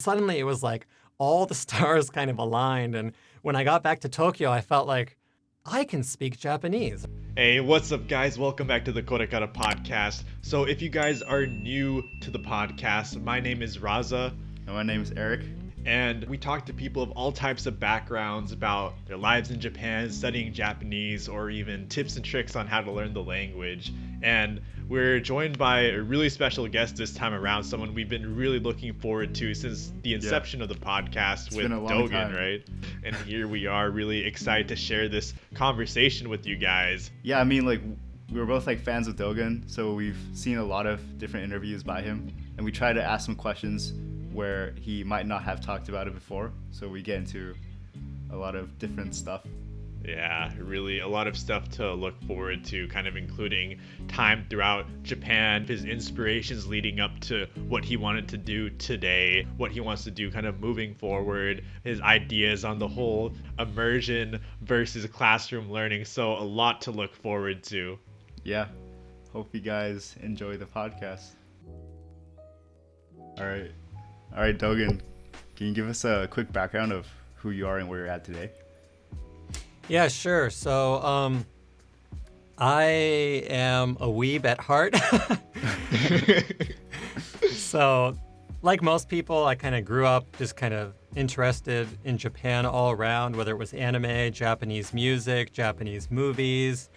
Suddenly it was like all the stars kind of aligned. And when I got back to Tokyo, I felt like I can speak Japanese. Hey, what's up, guys? Welcome back to the KoreKara podcast. So, if you guys are new to the podcast, my name is Raza. And my name is Eric. And we talk to people of all types of backgrounds about their lives in Japan, studying Japanese, or even tips and tricks on how to learn the language. And we're joined by a really special guest this time around, someone we've been really looking forward to since the inception of the podcast with Dogen, right? And here we are, really excited to share this conversation with you guys. Yeah, I mean, like, we were both like fans of Dogen, so we've seen a lot of different interviews by him, and we try to ask some questions where he might not have talked about it before, so we get into a lot of different stuff. Yeah, really a lot of stuff to look forward to, kind of including time throughout Japan, his inspirations leading up to what he wanted to do today, what he wants to do kind of moving forward, his ideas on the whole immersion versus classroom learning. So a lot to look forward to. Yeah, hope you guys enjoy the podcast. All right, Dogen, can you give us a quick background of who you are and where you're at today? Yeah, sure. So, I am a weeb at heart. So, like most people, I kind of grew up just kind of interested in Japan all around, whether it was anime, Japanese music, Japanese movies,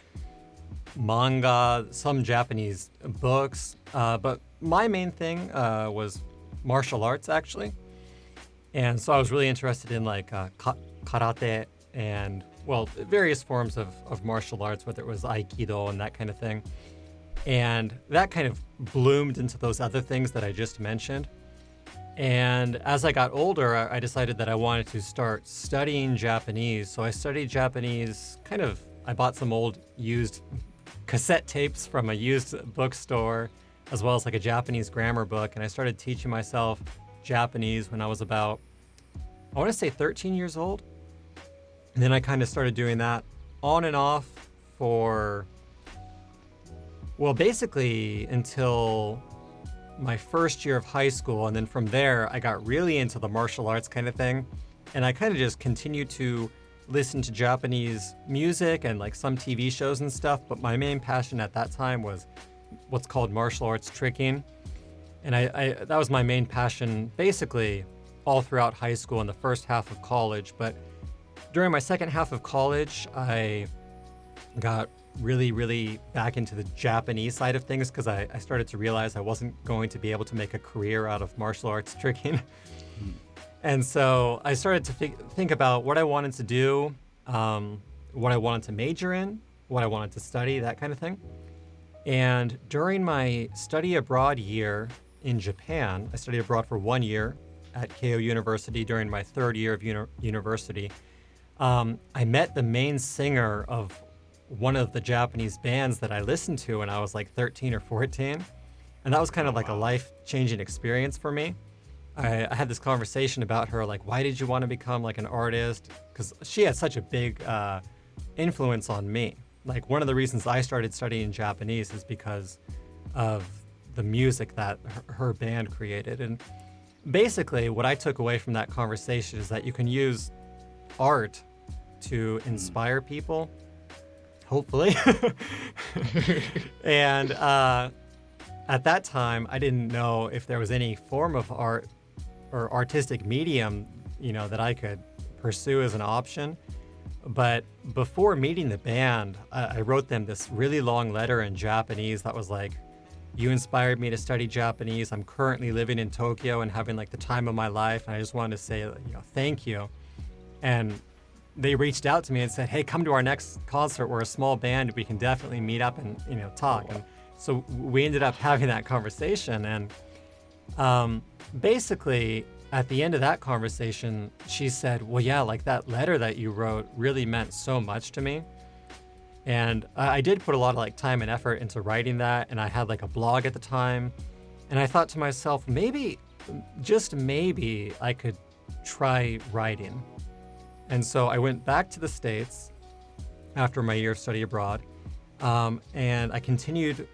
manga, some Japanese books. But my main thing was martial arts, actually. And so I was really interested in like karate and, well, various forms of martial arts, whether it was aikido and that kind of thing. And that kind of bloomed into those other things that I just mentioned. And as I got older, I decided that I wanted to start studying Japanese. So I studied Japanese I bought some old used cassette tapes from a used bookstore, as well as like a Japanese grammar book. And I started teaching myself Japanese when I was about, I want to say 13 years old. And then I kind of started doing that on and off for, well, basically until my first year of high school. And then from there, I got really into the martial arts kind of thing. And I kind of just continued to listen to Japanese music and like some TV shows and stuff. But my main passion at that time was what's called martial arts tricking. And I that was my main passion basically all throughout high school and the first half of college. But during my second half of college, I got really, really back into the Japanese side of things because I started to realize I wasn't going to be able to make a career out of martial arts tricking. And so I started to think about what I wanted to do, what I wanted to major in, what I wanted to study, that kind of thing. And during my study abroad year in Japan, I studied abroad for 1 year at Keio University during my third year of university. I met the main singer of one of the Japanese bands that I listened to when I was like 13 or 14. And that was kind of like a life-changing experience for me. I had this conversation about her, like, why did you want to become like an artist? Because she had such a big influence on me. Like, one of the reasons I started studying Japanese is because of the music that her band created. And basically, what I took away from that conversation is that you can use art to inspire people, hopefully. And at that time, I didn't know if there was any form of art or artistic medium, that I could pursue as an option. But before meeting the band, I wrote them this really long letter in Japanese that was like, you inspired me to study Japanese. I'm currently living in Tokyo and having like the time of my life. And I just wanted to say, thank you. And they reached out to me and said, hey, come to our next concert. We're a small band. We can definitely meet up and, talk. And so we ended up having that conversation. And basically, at the end of that conversation, she said, well, yeah, like that letter that you wrote really meant so much to me. And I did put a lot of like time and effort into writing that. And I had like a blog at the time. And I thought to myself, maybe, just maybe, I could try writing. And so I went back to the States after my year of study abroad. And I continued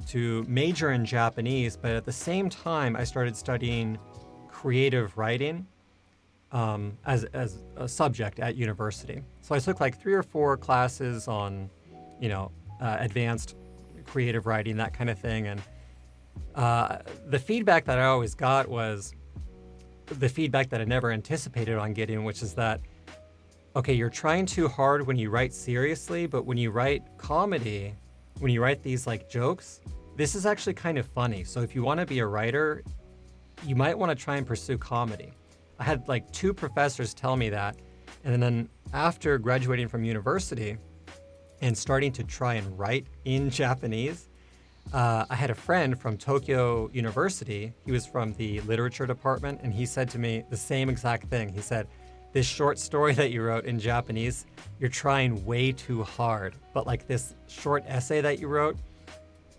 to major in Japanese, but at the same time, I started studying creative writing as a subject at university. So I took like 3 or 4 classes on, advanced creative writing, that kind of thing. And the feedback that I always got was the feedback that I never anticipated on getting, which is that, okay, you're trying too hard when you write seriously, but when you write comedy, when you write these like jokes, this is actually kind of funny. So if you want to be a writer, you might want to try and pursue comedy. I had like 2 professors tell me that. And then after graduating from university and starting to try and write in Japanese, I had a friend from Tokyo University. He was from the literature department, and he said to me the same exact thing. He said, this short story that you wrote in Japanese, you're trying way too hard. But like this short essay that you wrote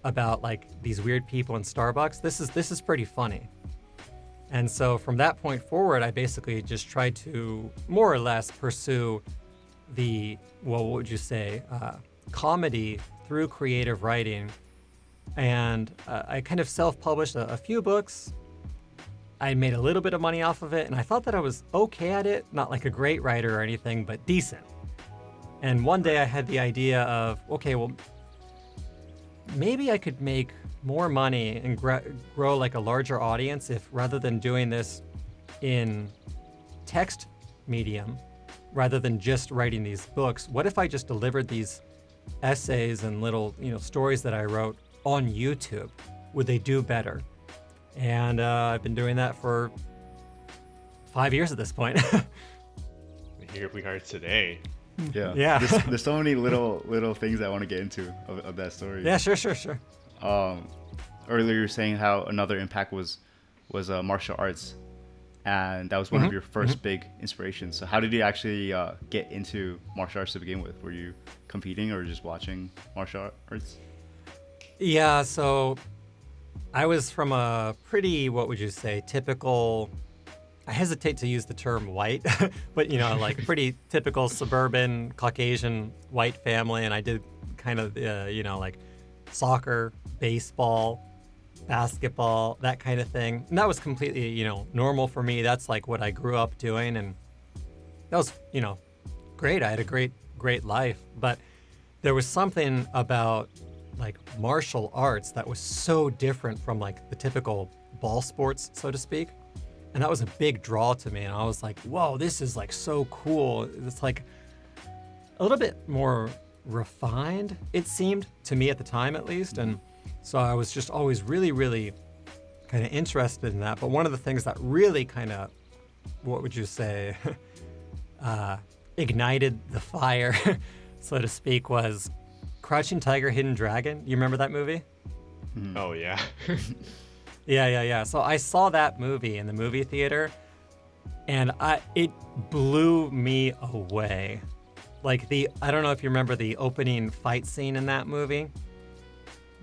about like these weird people in Starbucks, this is pretty funny. And so from that point forward, I basically just tried to more or less pursue the, well, what would you say, comedy through creative writing. And I kind of self-published a few books. I made a little bit of money off of it, and I thought that I was okay at it, not like a great writer or anything, but decent. And one day I had the idea of, okay, well, maybe I could make more money and grow like a larger audience if, rather than doing this in text medium, rather than just writing these books, what if I just delivered these essays and little, stories that I wrote on YouTube? Would they do better? And I've been doing that for 5 years at this point. Here we are today. Yeah. There's so many little things I want to get into of that story. Yeah, sure. Earlier you were saying how another impact was martial arts, and that was one of your first big inspirations. So how did you actually get into martial arts to begin with? Were you competing or just watching martial arts? Yeah, so I was from a pretty, what would you say, typical, I hesitate to use the term white, but like pretty typical suburban Caucasian white family. And I did kind of, like soccer, baseball, basketball, that kind of thing. And that was completely, normal for me. That's like what I grew up doing. And that was, great. I had a great life. But there was something about like martial arts that was so different from like the typical ball sports, so to speak. And that was a big draw to me. And I was like, whoa, this is like so cool. It's like a little bit more refined, it seemed to me at the time, at least. And so I was just always really, really kind of interested in that. But one of the things that really kind of, what would you say, ignited the fire, so to speak, was Crouching Tiger, Hidden Dragon. You remember that movie? Oh, yeah. Yeah. So I saw that movie in the movie theater, and it blew me away. Like I don't know if you remember the opening fight scene in that movie,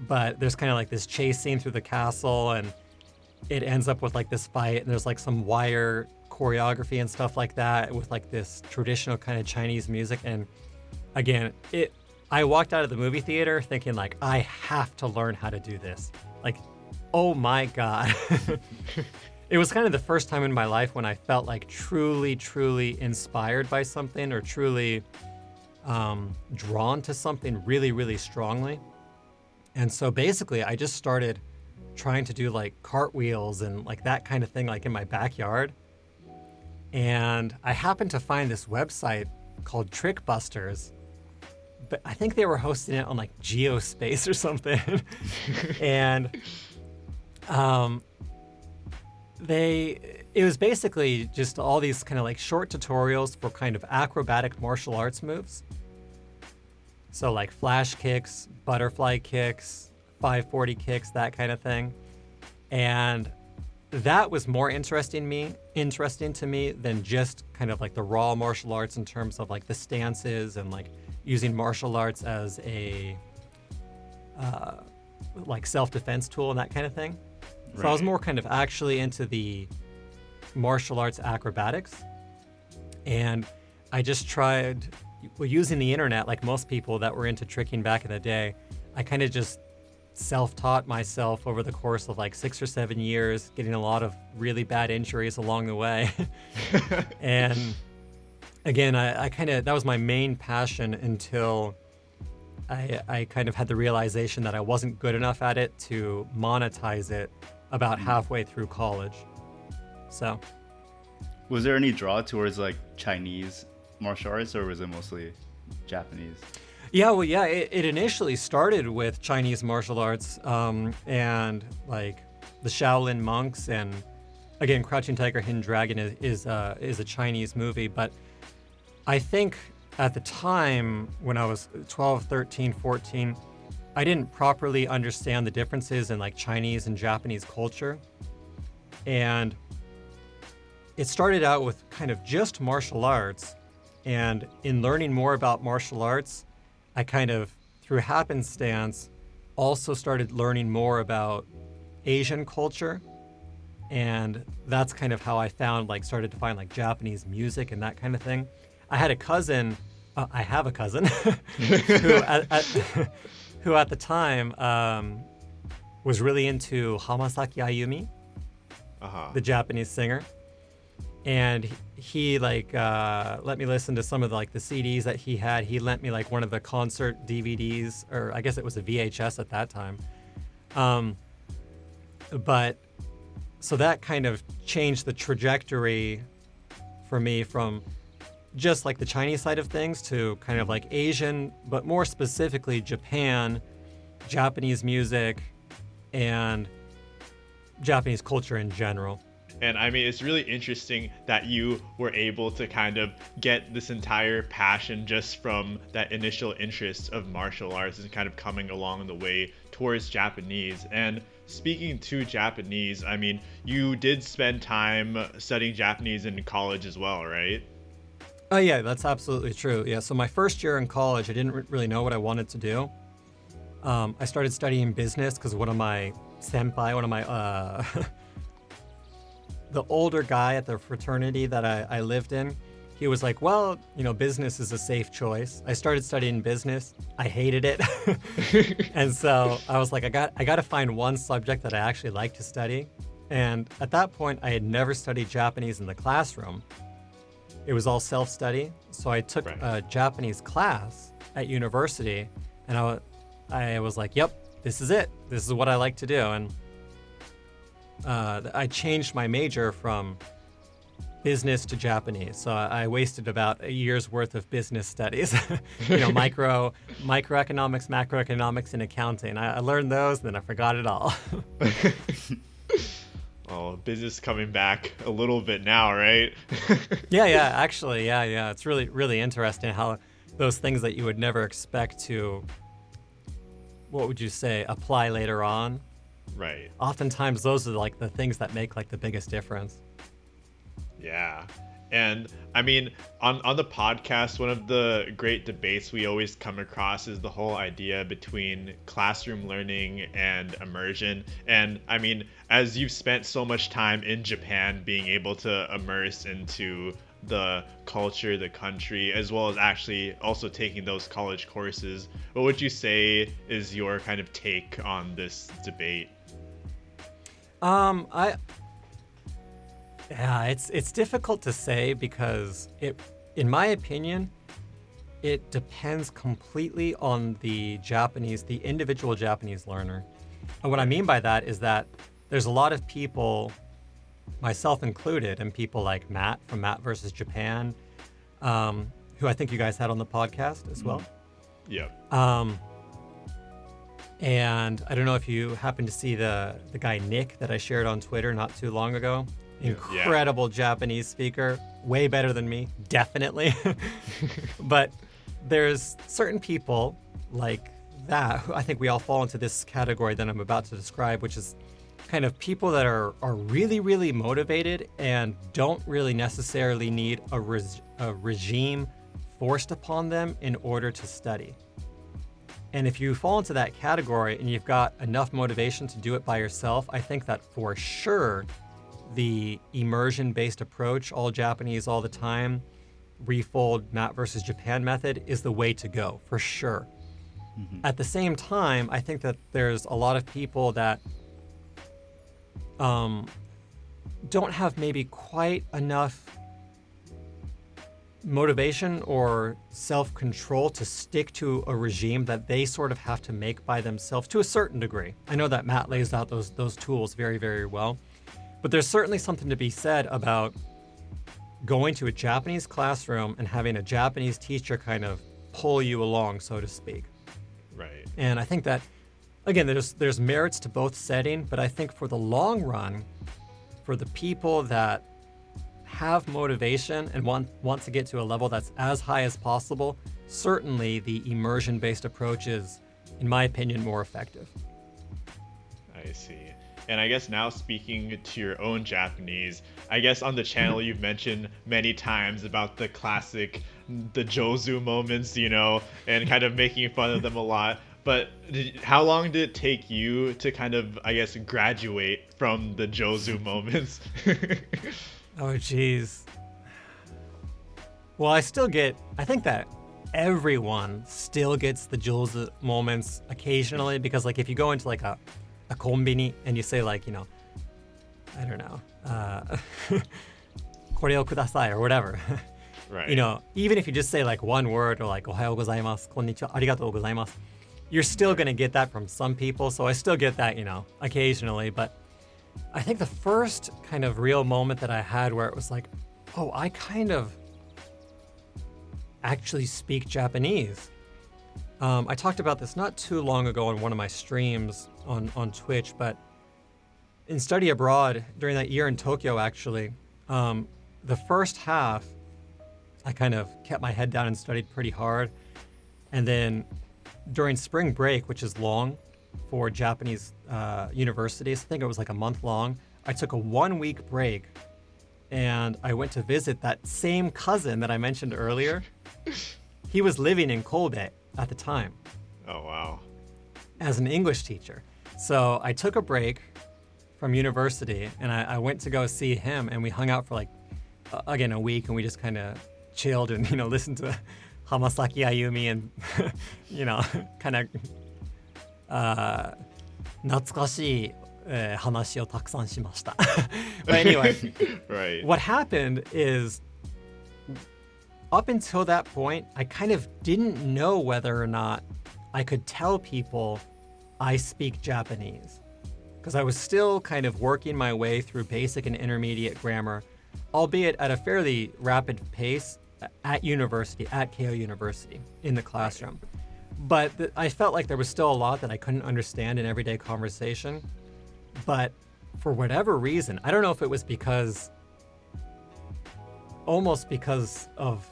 but there's kind of like this chase scene through the castle, and it ends up with like this fight, and there's like some wire choreography and stuff like that with like this traditional kind of Chinese music. And again, I walked out of the movie theater thinking like, I have to learn how to do this. Like, oh my God. It was kind of the first time in my life when I felt like truly, truly inspired by something, or truly drawn to something really, really strongly. And so basically I just started trying to do like cartwheels and like that kind of thing, like in my backyard. And I happened to find this website called Trick Busters, but I think they were hosting it on like Geospace or something. And it was basically just all these kind of like short tutorials for kind of acrobatic martial arts moves. So like flash kicks, butterfly kicks, 540 kicks, that kind of thing. And that was more interesting to me than just kind of like the raw martial arts in terms of like the stances and like using martial arts as a like self-defense tool and that kind of thing. So I was more kind of actually into the martial arts acrobatics. And I just tried, using the internet like most people that were into tricking back in the day, I kind of just self-taught myself over the course of like 6 or 7 years, getting a lot of really bad injuries along the way. And again, I kind of, that was my main passion until I kind of had the realization that I wasn't good enough at it to monetize it about halfway through college. So, Was there any draw towards like Chinese martial arts, or was it mostly Japanese? yeah, it initially started with Chinese martial arts, and like the Shaolin monks, and again, Crouching Tiger, Hidden Dragon is a Chinese movie, but I think at the time when I was 12, 13, 14, I didn't properly understand the differences in like Chinese and Japanese culture. And it started out with kind of just martial arts. And in learning more about martial arts, I kind of, through happenstance, also started learning more about Asian culture. And that's kind of how I started to find like Japanese music and that kind of thing. I have a cousin who at the time was really into Hamasaki Ayumi, the Japanese singer. And he let me listen to some of the CDs that he had. He lent me like one of the concert DVDs, or I guess it was a VHS at that time. But so that kind of changed the trajectory for me from just like the Chinese side of things to kind of like Asian, but more specifically Japan, Japanese music, and Japanese culture in general. And I mean, it's really interesting that you were able to kind of get this entire passion just from that initial interest of martial arts and kind of coming along the way towards Japanese. And speaking to Japanese, I mean, you did spend time studying Japanese in college as well, right? Oh yeah, that's absolutely true. Yeah, so my first year in college, I didn't really know what I wanted to do. I started studying business because one of my the older guy at the fraternity that I lived in, he was like, well, business is a safe choice. I started studying business. I hated it. And so I was like, I got to find one subject that I actually like to study. And at that point, I had never studied Japanese in the classroom. It was all self-study. So I took a Japanese class at university, and I was like, yep, this is it. This is what I like to do. And I changed my major from business to Japanese. So I wasted about a year's worth of business studies, microeconomics, macroeconomics, and accounting. I learned those, and then I forgot it all. Oh, business coming back a little bit now, right? Yeah, actually, yeah. It's really, really interesting how those things that you would never expect to, what would you say, apply later on. Right. Oftentimes those are like the things that make like the biggest difference. Yeah. And I mean, on the podcast, one of the great debates we always come across is the whole idea between classroom learning and immersion. And I mean, as you've spent so much time in Japan, being able to immerse into the culture, the country, as well as actually also taking those college courses, what would you say is your kind of take on this debate? It's difficult to say because in my opinion, it depends completely on the individual Japanese learner. And what I mean by that is that there's a lot of people, myself included, and people like Matt from Matt versus Japan, who I think you guys had on the podcast as well. Yeah. And I don't know if you happen to see the guy Nick that I shared on Twitter not too long ago. Incredible Japanese speaker, way better than me, definitely. But there's certain people like that who I think we all fall into this category that I'm about to describe, which is kind of people that are really, really motivated and don't really necessarily need a regime forced upon them in order to study. And if you fall into that category and you've got enough motivation to do it by yourself, I think that for sure the immersion-based approach, all Japanese all the time, refold Matt versus Japan method is the way to go, for sure. At the same time, I think that there's a lot of people that don't have maybe quite enough motivation or self-control to stick to a regime that they sort of have to make by themselves to a certain degree. I know that Matt lays out those tools very, very well, but there's certainly something to be said about going to a Japanese classroom and having a Japanese teacher kind of pull you along, so to speak. Right. And I think that, again, there's merits to both setting, but I think for the long run, for the people that have motivation and want to get to a level that's as high as possible, certainly the immersion-based approach is, in my opinion, more effective. I see. And I guess now speaking to your own Japanese, I guess on the channel you've mentioned many times about the classic, the Jozu moments, and kind of making fun of them a lot. But how long did it take you to kind of, I guess, graduate from the Jozu moments? Oh, geez. Well, I think that everyone still gets the Jozu moments occasionally, because like if you go into like a konbini and you say like, I don't know, koreo kudasai or whatever. Right. Even if you just say like one word or like ohayou gozaimasu, konnichiwa, arigatou gozaimasu, you're still going to get that from some people. So I still get that, occasionally. But I think the first kind of real moment that I had where it was like, oh, I kind of actually speak Japanese. I talked about this not too long ago on one of my streams on Twitch, but in study abroad during that year in Tokyo, actually, the first half, I kind of kept my head down and studied pretty hard. And then during spring break, which is long for Japanese universities, I think it was like a month long, I took a 1-week break and I went to visit that same cousin that I mentioned earlier. He was living in Kobe at the time. Oh, wow. As an English teacher. So I took a break from university and I went to go see him, and we hung out for like, again, a week, and we just kind of chilled and, listened to Hamasaki Ayumi and, kind of 懐かしい話をたくさんしました。But anyway, right. What happened is, up until that point, I kind of didn't know whether or not I could tell people I speak Japanese, because I was still kind of working my way through basic and intermediate grammar, albeit at a fairly rapid pace at university, at KO University, in the classroom. But I felt like there was still a lot that I couldn't understand in everyday conversation. But for whatever reason, I don't know if it was almost because of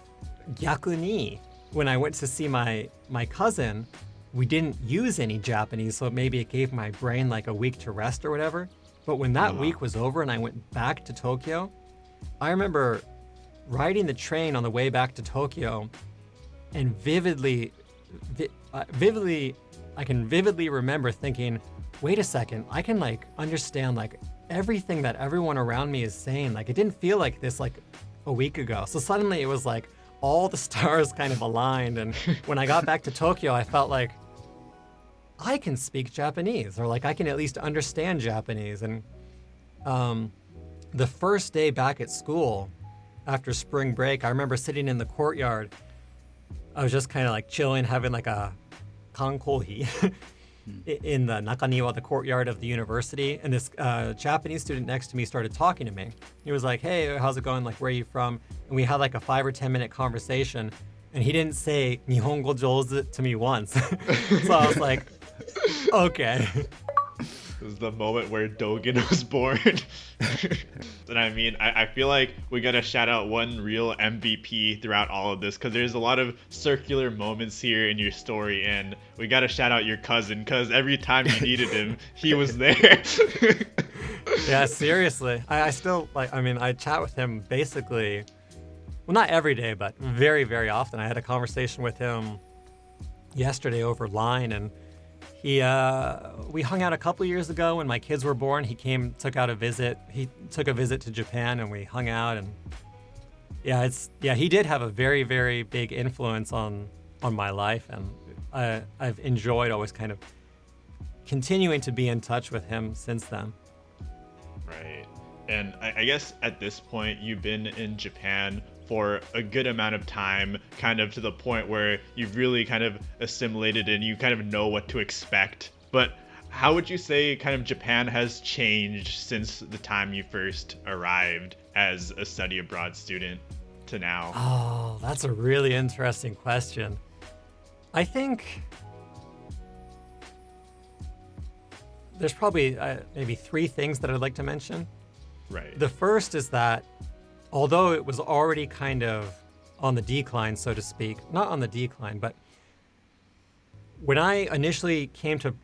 gyaku ni, when I went to see my cousin, we didn't use any Japanese, so maybe it gave my brain like a week to rest or whatever. But when that week was over and I went back to Tokyo, I remember riding the train on the way back to Tokyo and I can vividly remember thinking, wait a second, I can like understand like everything that everyone around me is saying. Like it didn't feel like this like a week ago. So suddenly it was like all the stars kind of aligned. And when I got back to Tokyo, I felt like I can speak Japanese, or like I can at least understand Japanese. And the first day back at school after spring break, I remember sitting in the courtyard. I was just kind of like chilling, having like a kankohi in the nakaniwa, the courtyard of the university. And this Japanese student next to me started talking to me. He was like, hey, how's it going? Like, where are you from? And we had like a 5 or 10 minute conversation. And he didn't say Nihongo Jozu to me once. So I was like, okay. This is the moment where Dogen was born. And I mean, I feel like we gotta shout out one real MVP throughout all of this, because there's a lot of circular moments here in your story, and we gotta shout out your cousin, because every time you needed him, he was there. Yeah, seriously. I still, like, I mean, I chat with him basically, well, not every day, but very, very often. I had a conversation with him yesterday over Line, and we hung out a couple years ago when my kids were born. He took a visit to Japan, and we hung out, and he did have a very, very big influence on my life, and I've enjoyed always kind of continuing to be in touch with him since then. Right. And I guess at this point, you've been in Japan for a good amount of time, kind of to the point where you've really kind of assimilated and you kind of know what to expect. But how would you say kind of Japan has changed since the time you first arrived as a study abroad student to now? Oh, that's a really interesting question. I think there's probably maybe three things that I'd like to mention. Right. The first is that although it was already kind of on the decline, so to speak, not on the decline, but when I initially came to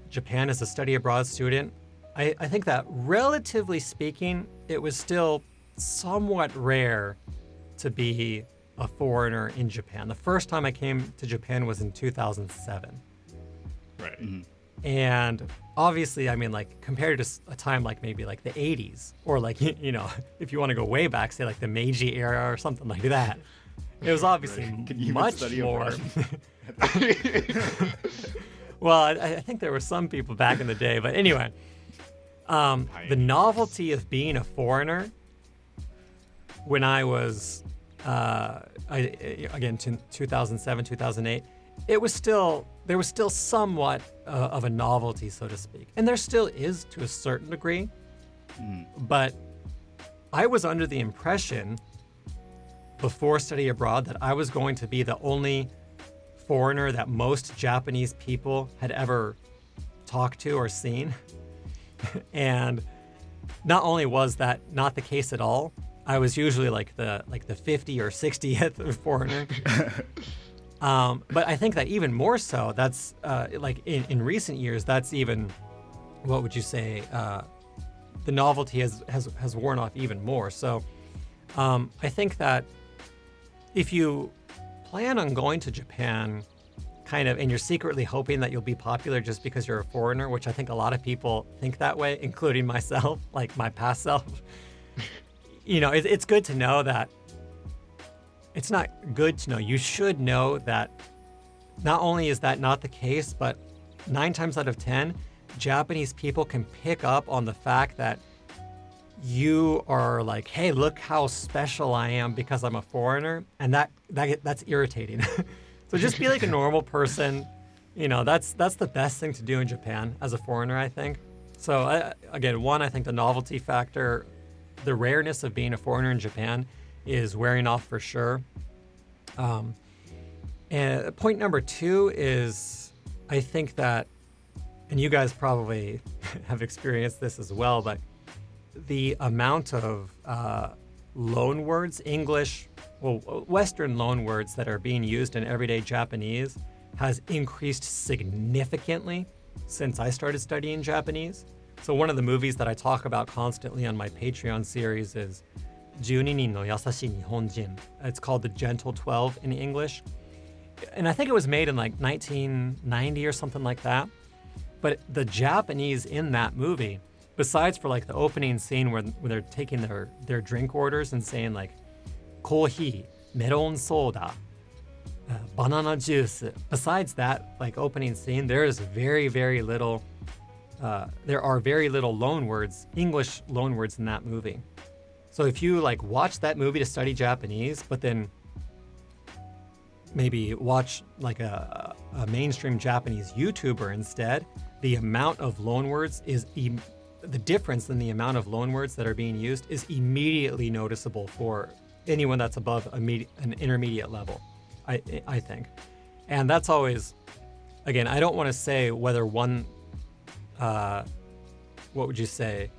Japan as a study abroad student, I think that relatively speaking, it was still somewhat rare to be a foreigner in Japan. The first time I came to Japan was in 2007. Right. Mm-hmm. And obviously, I mean, like, compared to a time like maybe like the 80s, or like, you know, if you want to go way back, say like the Meiji era or something like that, it was obviously much more. Well, I think there were some people back in the day, but anyway, the novelty of being a foreigner when I was, again, 2007, 2008, there was still somewhat of a novelty, so to speak. And there still is to a certain degree. But I was under the impression before study abroad that I was going to be the only foreigner that most Japanese people had ever talked to or seen. And not only was that not the case at all, I was usually like the 50 or 60th foreigner. But I think that even more so, that's like in recent years, that's even, what would you say, the novelty has worn off even more. So I think that if you plan on going to Japan kind of, and you're secretly hoping that you'll be popular just because you're a foreigner, which I think a lot of people think that way, including myself, like my past self, you know, it's good to know that. It's not good to know. You should know that not only is that not the case, but 9 times out of 10, Japanese people can pick up on the fact that you are like, hey, look how special I am because I'm a foreigner. And that's irritating. So just be like a normal person. You know, that's the best thing to do in Japan as a foreigner, I think. So again, one, I think the novelty factor, the rareness of being a foreigner in Japan is wearing off for sure. And point number 2 is, I think that, and you guys probably have experienced this as well, but the amount of loan words, English, well, Western loan words that are being used in everyday Japanese has increased significantly since I started studying Japanese. So one of the movies that I talk about constantly on my Patreon series is 12人の優しい日本人. It's called The Gentle 12 in English. And I think it was made in like 1990 or something like that. But the Japanese in that movie, besides for like the opening scene where they're taking their drink orders and saying like, コーヒー、メロンソーダ, banana juice. Besides that like opening scene, there is very, very little, there are very little loan words, English loan words in that movie. So if you like watch that movie to study Japanese, but then maybe watch like a mainstream Japanese YouTuber instead, the amount of loan words the difference in the amount of loan words that are being used is immediately noticeable for anyone that's above an intermediate level, I think. And that's always, again, I don't want to say whether one, what would you say,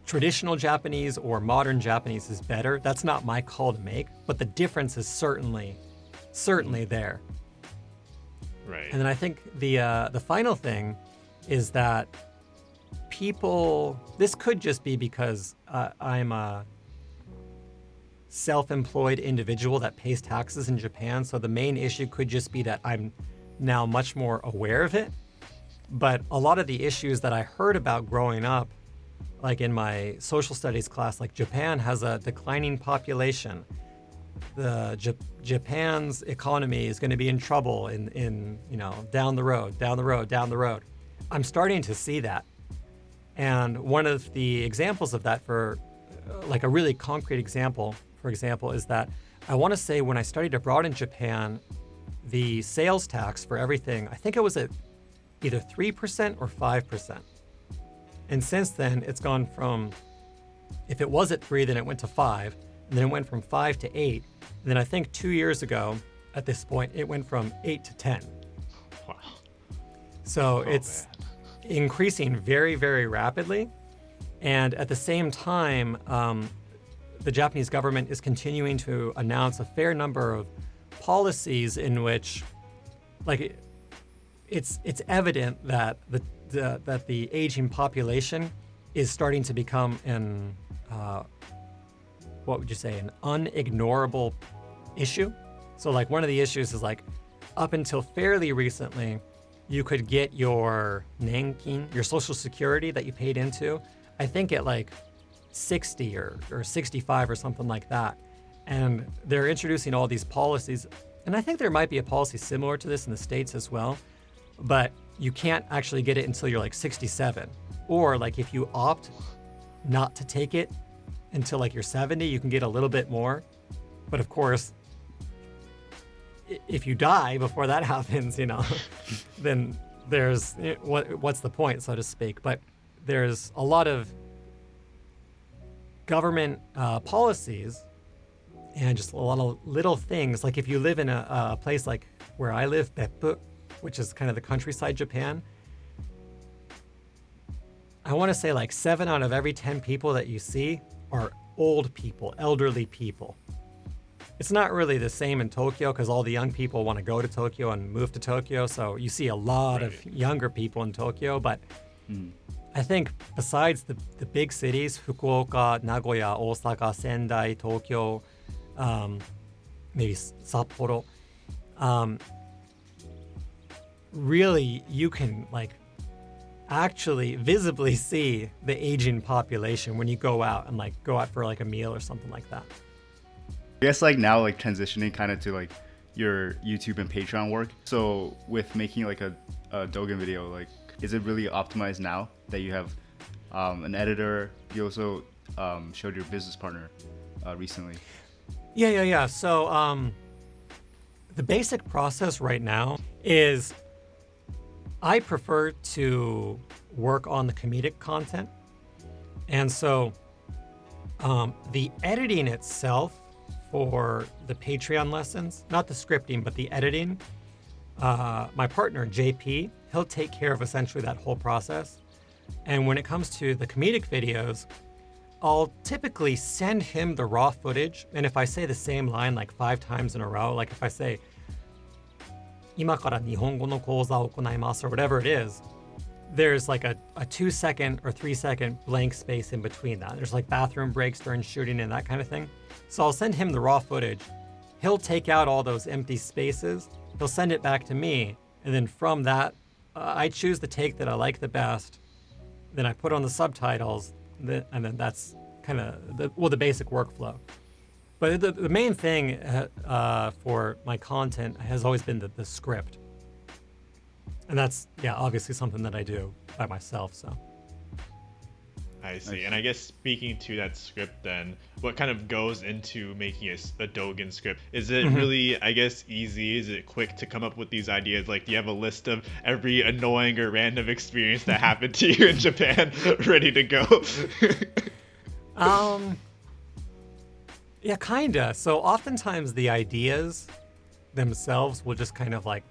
traditional Japanese or modern Japanese is better. That's not my call to make, but the difference is certainly there. Right. And then I think the final thing is that people, this could just be because I'm a self-employed individual that pays taxes in Japan, so the main issue could just be that I'm now much more aware of it. But a lot of the issues that I heard about growing up, like in my social studies class, like Japan has a declining population. Japan's economy is going to be in trouble in down the road. I'm starting to see that. And one of the examples of that, for like a really concrete example, for example, is that I want to say when I studied abroad in Japan, the sales tax for everything, I think it was at either 3% or 5%. And since then, it's gone from, if it was at 3, then it went to 5, and then it went from 5 to 8. And then I think 2 years ago, at this point, it went from 8 to 10. Wow. So it's increasing very, very rapidly. And at the same time, the Japanese government is continuing to announce a fair number of policies in which, like, it's evident that the aging population is starting to become an what would you say, an unignorable issue. So like one of the issues is like up until fairly recently, you could get your nankin, your social security that you paid into, I think at like 60 or 65 or something like that. And they're introducing all these policies. And I think there might be a policy similar to this in the States as well, but you can't actually get it until you're like 67. Or like if you opt not to take it until like you're 70, you can get a little bit more. But of course, if you die before that happens, then there's, what's the point, so to speak? But there's a lot of government policies and just a lot of little things. Like if you live in a place like where I live, Beppu, which is kind of the countryside Japan, I want to say like 7 out of every 10 people that you see are old people, elderly people. It's not really the same in Tokyo because all the young people want to go to Tokyo and move to Tokyo. So you see a lot of younger people in Tokyo. But I think besides the big cities, Fukuoka, Nagoya, Osaka, Sendai, Tokyo, maybe Sapporo, really you can like actually visibly see the aging population when you go out for like a meal or something like that. I guess like now like transitioning kind of to like your YouTube and Patreon work. So with making like a Dogen video, like is it really optimized now that you have an editor? You also showed your business partner recently. Yeah. So the basic process right now is I prefer to work on the comedic content. And so the editing itself for the Patreon lessons, not the scripting, but the editing, my partner, JP, he'll take care of essentially that whole process. And when it comes to the comedic videos, I'll typically send him the raw footage. And if I say the same line like 5 times in a row, like if I say, 今から日本語の講座を行います or whatever it is, there's like a 2-second or 3-second blank space in between that. There's like bathroom breaks during shooting and that kind of thing. So I'll send him the raw footage. He'll take out all those empty spaces. He'll send it back to me. And then from that, I choose the take that I like the best. Then I put on the subtitles. And then that's kind of the basic workflow. But the main thing for my content has always been the script. And that's, obviously something that I do by myself, so. I see. And I guess speaking to that script then, what kind of goes into making a Dogen script? Is it really, I guess, easy? Is it quick to come up with these ideas? Like, do you have a list of every annoying or random experience that happened to you in Japan ready to go? Yeah, kinda. So oftentimes the ideas themselves will just kind of like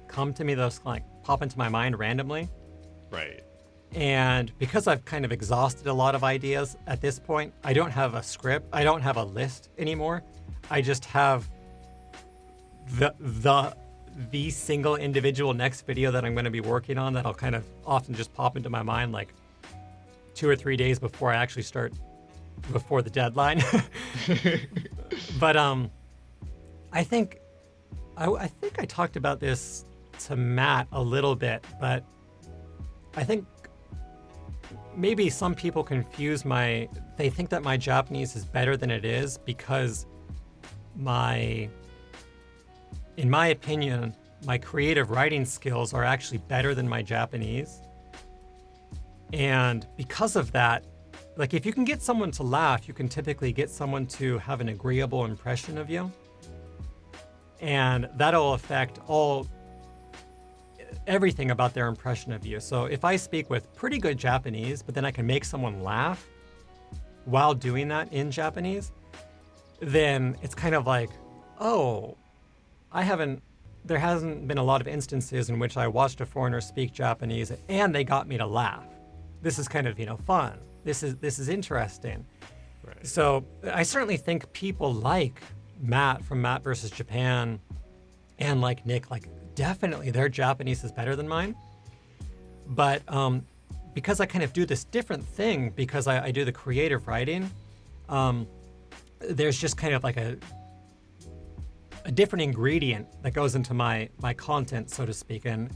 come to me, those like pop into my mind randomly. Right. And because I've kind of exhausted a lot of ideas at this point, I don't have a script. I don't have a list anymore. I just have the single individual next video that I'm going to be working on that'll kind of often just pop into my mind like 2 or 3 days before I actually start, before the deadline. But I think I talked about this to Matt a little bit, but I think maybe some people confuse they think that my Japanese is better than it is because in my opinion, my creative writing skills are actually better than my Japanese. And because of that, like if you can get someone to laugh, you can typically get someone to have an agreeable impression of you. And that'll affect everything about their impression of you. So if I speak with pretty good Japanese, but then I can make someone laugh while doing that in Japanese, then it's kind of like, oh, there hasn't been a lot of instances in which I watched a foreigner speak Japanese and they got me to laugh. This is kind of, fun. This is interesting. Right. So I certainly think people like Matt from Matt versus Japan and like Nick, like definitely their Japanese is better than mine. But because I kind of do this different thing, because I do the creative writing, there's just kind of like a different ingredient that goes into my content, so to speak. And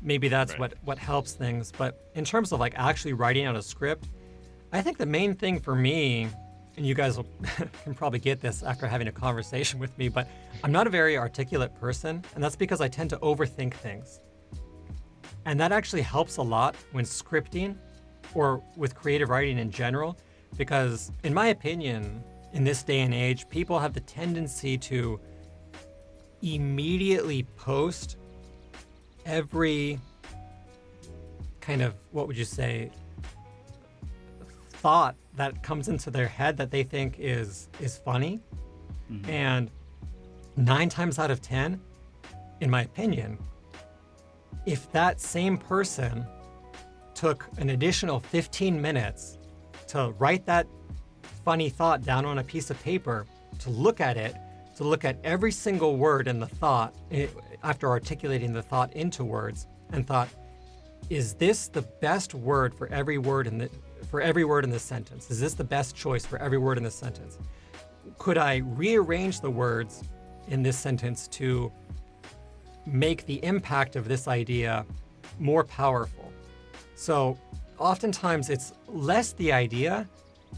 maybe that's Right. what helps things. But in terms of like actually writing out a script, I think the main thing for me, and you guys can probably get this after having a conversation with me, but I'm not a very articulate person, and that's because I tend to overthink things. And that actually helps a lot when scripting or with creative writing in general, because in my opinion, in this day and age, people have the tendency to immediately post every kind of, what would you say, thought that comes into their head that they think is funny. Mm-hmm. And 9 times out of 10, in my opinion, if that same person took an additional 15 minutes to write that funny thought down on a piece of paper, to look at it, to look at every single word in the thought after articulating the thought into words, and thought, is this the best word for every word in this sentence? Is this the best choice for every word in this sentence? Could I rearrange the words in this sentence to make the impact of this idea more powerful? So oftentimes it's less the idea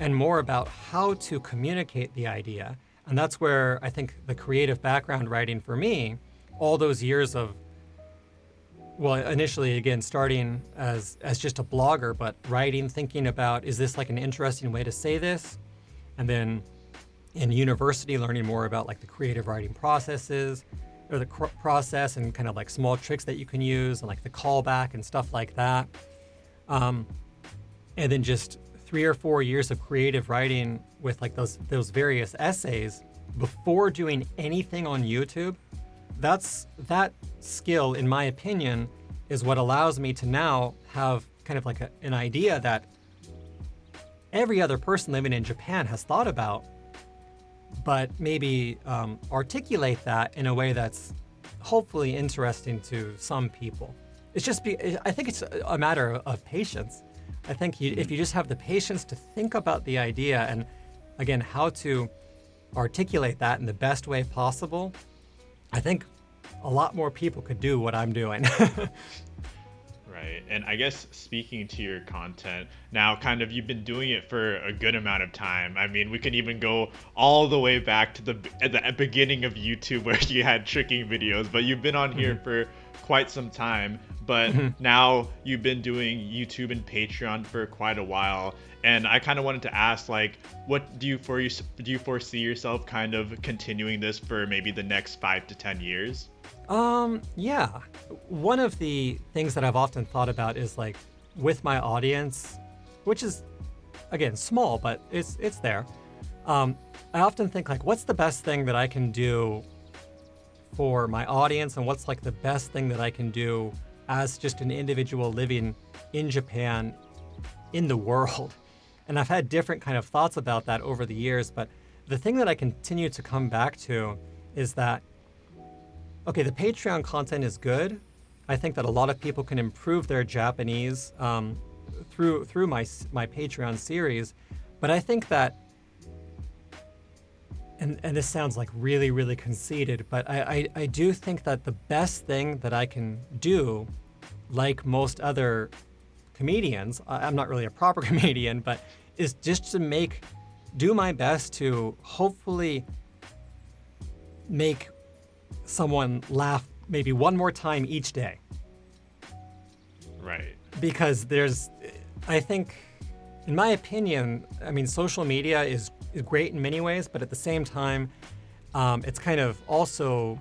and more about how to communicate the idea. And that's where I think the creative background writing for me, all those years of, well, initially, again, starting as just a blogger, but writing, thinking about, is this like an interesting way to say this? And then in university, learning more about like the creative writing processes, or the process and kind of like small tricks that you can use and like the callback and stuff like that. And then just 3 or 4 years of creative writing with like those various essays before doing anything on YouTube. That skill, in my opinion, is what allows me to now have kind of like an idea that every other person living in Japan has thought about, but maybe articulate that in a way that's hopefully interesting to some people. I think it's a matter of patience. I think if you just have the patience to think about the idea and, again, how to articulate that in the best way possible, I think a lot more people could do what I'm doing. Right. And I guess speaking to your content, now kind of you've been doing it for a good amount of time. I mean, we can even go all the way back to the beginning of YouTube where you had tricking videos, but you've been on here for quite some time. But now you've been doing YouTube and Patreon for quite a while. And I kind of wanted to ask, like, what do you foresee yourself kind of continuing this for maybe the next 5 to 10 years? Yeah. One of the things that I've often thought about is like with my audience, which is, again, small, but it's there. I often think like, what's the best thing that I can do for my audience, and what's like the best thing that I can do as just an individual living in Japan, in the world. And I've had different kind of thoughts about that over the years, but the thing that I continue to come back to is that, okay, the Patreon content is good. I think that a lot of people can improve their Japanese through my Patreon series, but I think that, and this sounds like really, really conceited, but I do think that the best thing that I can do, like most other comedians, I'm not really a proper comedian, but is just to do my best to hopefully make someone laugh maybe one more time each day. Right. Because I think, in my opinion, I mean, social media is great in many ways, but at the same time, it's kind of also,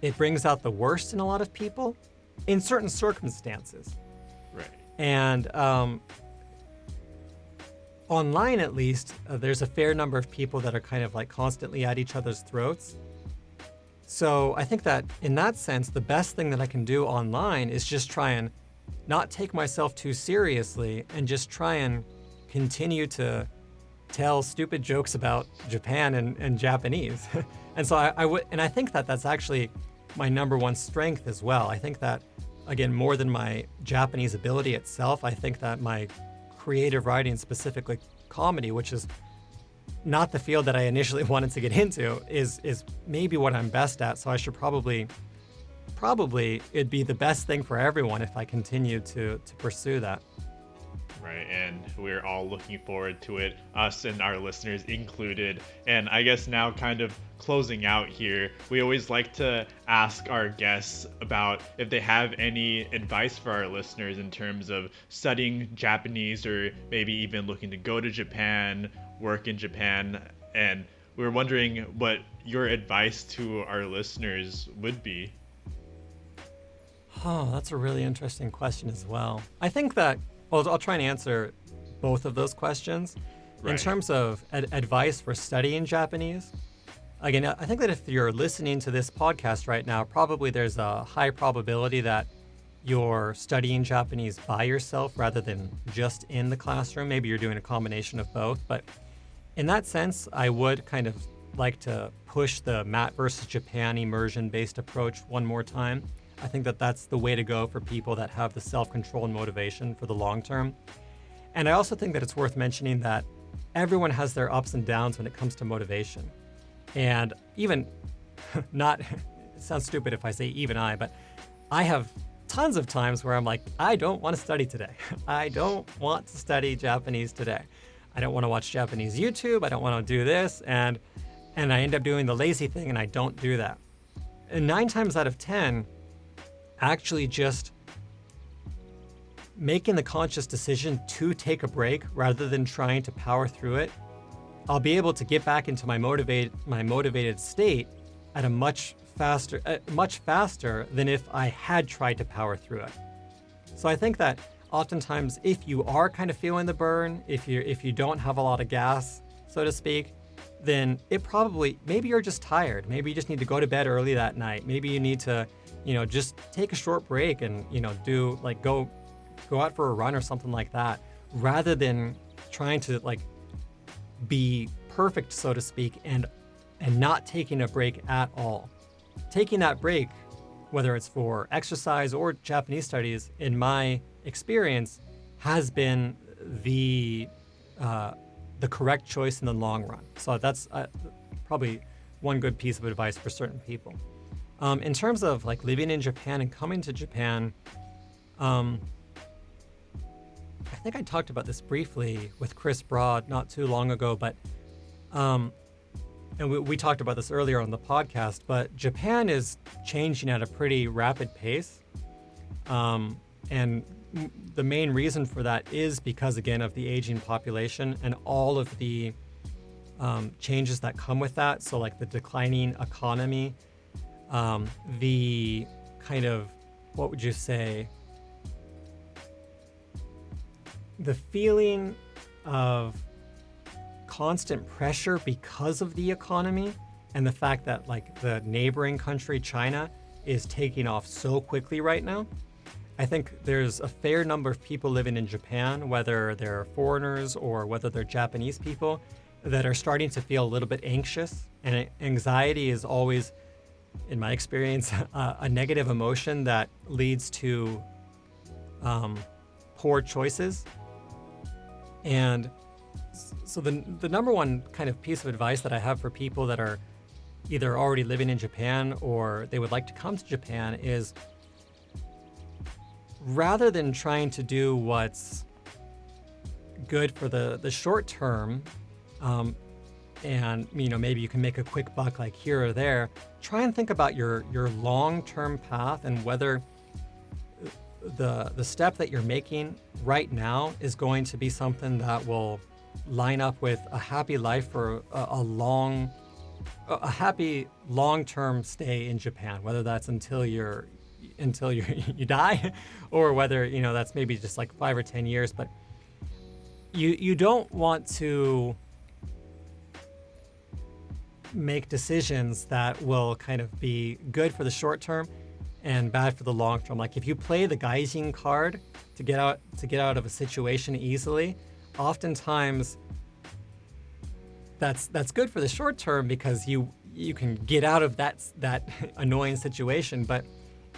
it brings out the worst in a lot of people in certain circumstances. Right. And online, at least, there's a fair number of people that are kind of like constantly at each other's throats. So I think that in that sense, the best thing that I can do online is just try and not take myself too seriously and just try and continue to tell stupid jokes about Japan and Japanese. And so I think that that's actually my number one strength as well. I think that, again, more than my Japanese ability itself, I think that my creative writing, specifically comedy, which is not the field that I initially wanted to get into, is maybe what I'm best at. So I should probably it'd be the best thing for everyone if I continue to pursue that. Right, and we're all looking forward to it, us and our listeners included. And I guess now, kind of closing out here, we always like to ask our guests about if they have any advice for our listeners in terms of studying Japanese, or maybe even looking to go to Japan, work in Japan. And we're wondering what your advice to our listeners would be. Oh, that's a really interesting question as well. I think that, well, I'll try and answer both of those questions. Right. In terms of advice for studying Japanese, again, I think that if you're listening to this podcast right now, probably there's a high probability that you're studying Japanese by yourself rather than just in the classroom. Maybe you're doing a combination of both. But in that sense, I would kind of like to push the Matt versus Japan immersion-based approach one more time. I think that that's the way to go for people that have the self-control and motivation for the long term. And I also think that it's worth mentioning that everyone has their ups and downs when it comes to motivation. And even not, it sounds stupid if I say even I, but I have tons of times where I'm like, I don't want to study today. I don't want to study Japanese today. I don't want to watch Japanese YouTube. I don't want to do this. And I end up doing the lazy thing and I don't do that. And 9 times out of 10, actually just making the conscious decision to take a break rather than trying to power through it, I'll be able to get back into my motivated state at a much faster than if I had tried to power through it. So I think that oftentimes if you are kind of feeling the burn, if you don't have a lot of gas, so to speak, then maybe you're just tired. Maybe you just need to go to bed early that night. Maybe you need to just take a short break and, go out for a run or something like that, rather than trying to be perfect, so to speak, and not taking a break at all. Taking that break, whether it's for exercise or Japanese studies, in my experience, has been the correct choice in the long run. So that's probably one good piece of advice for certain people. In terms of living in Japan and coming to Japan, I think I talked about this briefly with Chris Broad not too long ago, but and we talked about this earlier on the podcast, but Japan is changing at a pretty rapid pace. And the main reason for that is because, again, of the aging population and all of the changes that come with that. So the declining economy, the kind of, what would you say, the feeling of constant pressure because of the economy, and the fact that the neighboring country, China, is taking off so quickly right now. I think there's a fair number of people living in Japan, whether they're foreigners or whether they're Japanese people, that are starting to feel a little bit anxious. And anxiety is always, in my experience, a negative emotion that leads to poor choices. And so the number one kind of piece of advice that I have for people that are either already living in Japan or they would like to come to Japan is, rather than trying to do what's good for the short term, and maybe you can make a quick buck like here or there. Try and think about your long-term path and whether the step that you're making right now is going to be something that will line up with a happy life for a happy long-term stay in Japan, whether that's until you die, or whether that's maybe just like 5 or 10 years. But you don't want to make decisions that will kind of be good for the short term and bad for the long term. Like if you play the gaijin card to get out of a situation easily, oftentimes that's good for the short term because you can get out of that annoying situation. But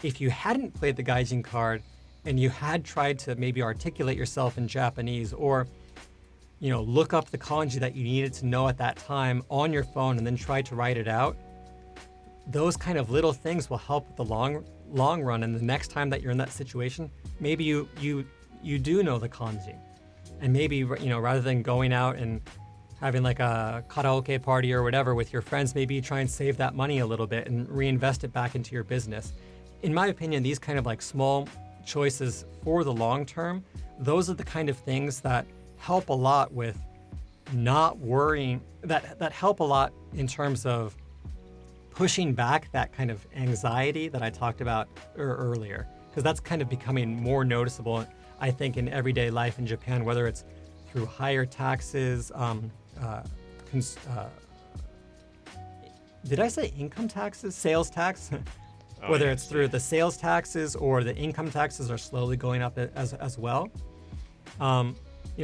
if you hadn't played the gaijin card and you had tried to maybe articulate yourself in Japanese, or look up the kanji that you needed to know at that time on your phone and then try to write it out, those kind of little things will help with the long run. And the next time that you're in that situation, maybe you do know the kanji, and maybe rather than going out and having like a karaoke party or whatever with your friends, maybe you try and save that money a little bit and reinvest it back into your business. In my opinion, these kind of like small choices for the long term, those are the kind of things that help a lot with not worrying, that help a lot in terms of pushing back that kind of anxiety that I talked about earlier, because that's kind of becoming more noticeable, I think, in everyday life in Japan, whether it's through higher taxes, did I say income taxes? Sales tax? Whether it's through the sales taxes or the income taxes are slowly going up as well.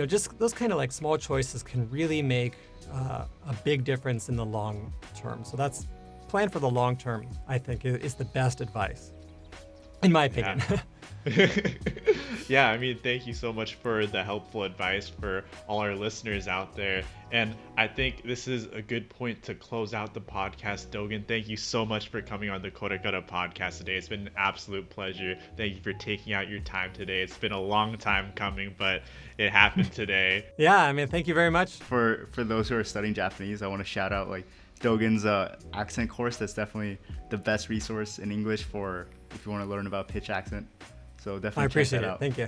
Just those kind of like small choices can really make a big difference in the long term. So that's plan for the long term, I think, is the best advice, in my opinion. Yeah. Yeah, I mean, thank you so much for the helpful advice for all our listeners out there. And I think this is a good point to close out the podcast. Dogen, thank you so much for coming on the KoreKara podcast today. It's been an absolute pleasure. Thank you for taking out your time today. It's been a long time coming, but it happened today. Yeah, I mean, thank you very much. For those who are studying Japanese, I want to shout out like Dogen's accent course. That's definitely the best resource in English for if you want to learn about pitch accent. So definitely I appreciate check that it. out. Thank you.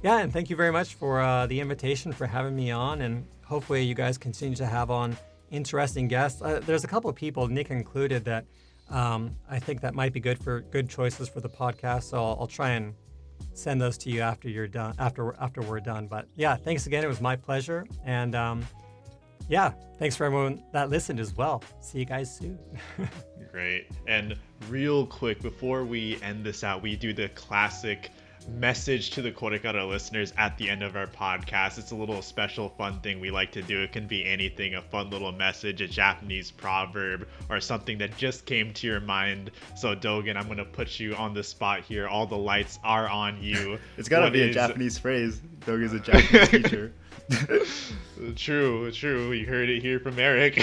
Yeah, and thank you very much for the invitation, for having me on, and hopefully you guys continue to have on interesting guests. There's a couple of people, Nick included, that I think that might be good choices for the podcast. So I'll try and send those to you after you're done, after we're done. But yeah, thanks again. It was my pleasure, and yeah, thanks for everyone that listened as well. See you guys soon. Great. And real quick, before we end this out, we do the classic message to the KoreKara listeners at the end of our podcast. It's a little special fun thing we like to do. It can be anything, a fun little message, a Japanese proverb, or something that just came to your mind. So Dogen, I'm going to put you on the spot here. All the lights are on you. It's got to be a Japanese phrase. Dogen's a Japanese teacher. True. You heard it here from Eric.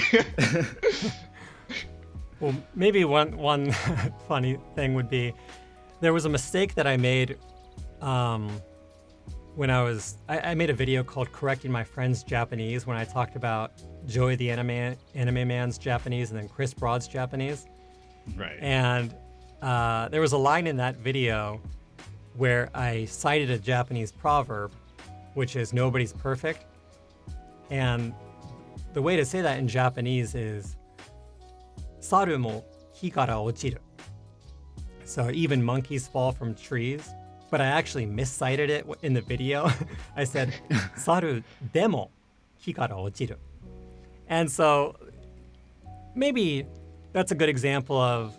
Well, maybe one funny thing would be, there was a mistake that I made when I made a video called Correcting My Friend's Japanese, when I talked about Joey the Anime Man's Japanese and then Chris Broad's Japanese. Right. And there was a line in that video where I cited a Japanese proverb, which is nobody's perfect. And the way to say that in Japanese is Saru mo hi kara ochiru. So even monkeys fall from trees. But I actually miscited it in the video. I said, Saru demo hi kara ochiru. And so maybe that's a good example of,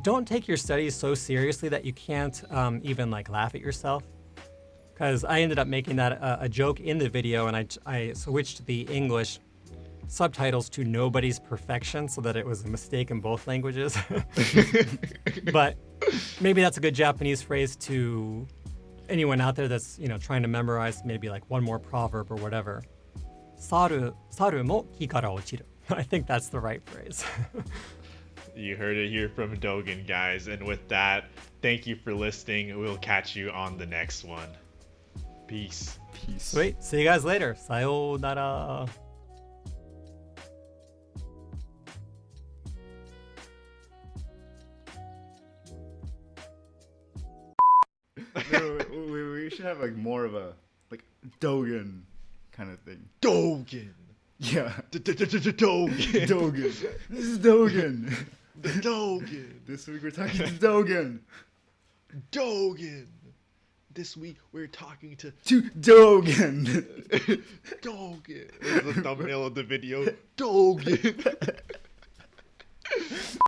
don't take your studies so seriously that you can't even like laugh at yourself. Because I ended up making that a joke in the video, and I switched the English subtitles to nobody's perfection so that it was a mistake in both languages. But maybe that's a good Japanese phrase to anyone out there that's, trying to memorize maybe like one more proverb or whatever. Saru mo hi kara ochiru. I think that's the right phrase. You heard it here from Dogen, guys. And with that, thank you for listening. We'll catch you on the next one. Peace. Sweet. See you guys later. Sayonara. No, we should have like more of a like Dogen kind of thing. Dogen. Yeah. Dogen. Dogen. This is Dogen. Dogen. This week we're talking to Dogen. Dogen. This week we're talking to Dogen. Dogen. This is the thumbnail of the video. Dogen.